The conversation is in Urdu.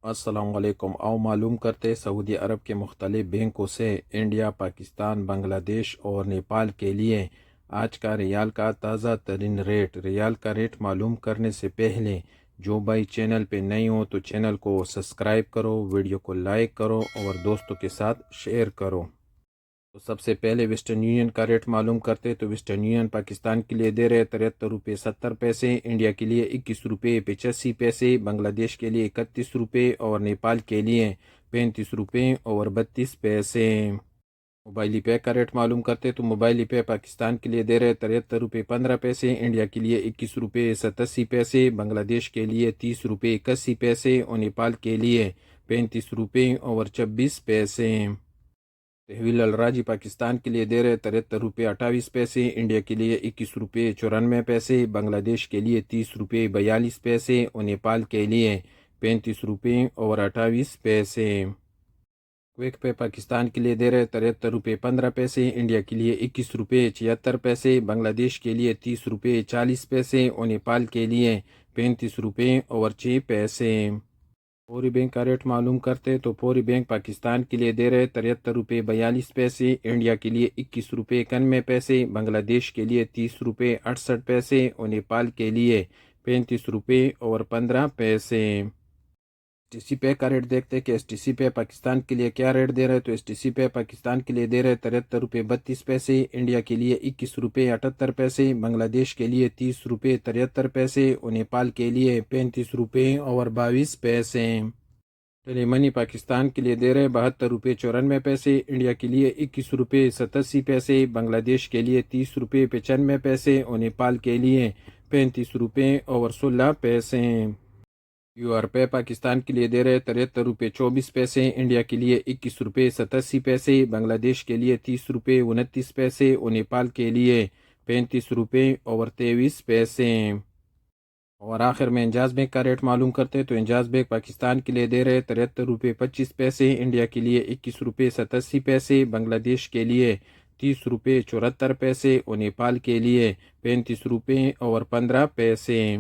السلام علیکم۔ آؤ معلوم کرتے سعودی عرب کے مختلف بینکوں سے انڈیا، پاکستان، بنگلہ دیش اور نیپال کے لیے آج کا ریال کا تازہ ترین ریٹ۔ ریال کا ریٹ معلوم کرنے سے پہلے جو بھائی چینل پہ نئے ہو تو چینل کو سبسکرائب کرو، ویڈیو کو لائک کرو اور دوستوں کے ساتھ شیئر کرو۔ تو سب سے پہلے ویسٹرن یونین کا ریٹ معلوم کرتے تو ویسٹرن یونین پاکستان کے لیے دے رہے 73 روپے 70 پیسے، انڈیا کے لیے 21 روپے 85 پیسے، بنگلہ دیش کے لیے 31 روپے اور نیپال کے لیے 35 روپے اور 32 پیسے۔ موبائل پے کا ریٹ معلوم کرتے تو موبائل پے پاکستان کے لیے دے رہے 73 روپے 15 پیسے، انڈیا کے لیے 21 روپے 87 پیسے، بنگلہ دیش کے لیے 30 روپے 81 پیسے اور نیپال کے لیے 35 روپے اور 26 پیسے۔ تحویل الراجی پاکستان کے لیے دے رہے 73 روپے 28 پیسے، انڈیا کے لیے 21 روپے 94 پیسے، بنگلہ دیش کے لیے 30 روپے 42 پیسے اور نیپال کے لیے 35 روپے اور 28 پیسے۔ کویک پے پاکستان کے لیے دے رہے 73 روپے 15 پیسے، انڈیا کے لیے 21 روپے 76 پیسے، بنگلہ دیش کے لیے 30 روپے 40 پیسے اور نیپال کے لیے 35 روپے اور 6 پیسے۔ فوری بینک کا ریٹ معلوم کرتے تو فوری بینک پاکستان کے لیے دے رہے 73 روپے 42 پیسے، انڈیا کے لیے 21 روپے 91 پیسے، بنگلہ دیش کے لیے 30 روپے 68 پیسے اور نیپال کے لیے 35 روپے اور 15 پیسے۔ ٹی سی پے کا ریٹ دیکھتے کہ ایس ٹی سی پے پاکستان کے لیے کیا ریٹ دے رہے تو ایس ٹی سی پے پاکستان کے لیے دے رہے 73 روپے 32 پیسے، انڈیا کے لیے 21 روپے 78 پیسے، بنگلہ دیش کے لیے 30 روپے 73 پیسے اور نیپال کے لیے 35 روپے اور 22 پیسے۔ ٹیلی منی پاکستان کے لیے دے رہے 72 روپے 94 پیسے، انڈیا کے لیے 21 روپے 87 پیسے، بنگلہ دیش کے لیے 30 روپے 95 پیسے اور نیپال کے لیے 35 روپے اور 16 پیسے۔ کیو آر پے پاکستان کے لیے دے رہے 73 روپے 24 پیسے، انڈیا کے لیے 21 روپے 87 پیسے، بنگلہ دیش کے لیے 30 روپے 29 پیسے اور نیپال کے لیے 35 روپے اور 23 پیسے۔ اور آخر میں انجاز بینک کا ریٹ معلوم کرتے تو انجاز بینک پاکستان کے لیے دے رہے 73 روپے 25 پیسے، انڈیا کے لیے 21 روپے 87 پیسے، بنگلہ دیش کے لیے 30 روپے 74 پیسے اور نیپال کے لیے 35 روپے اور 15 پیسے۔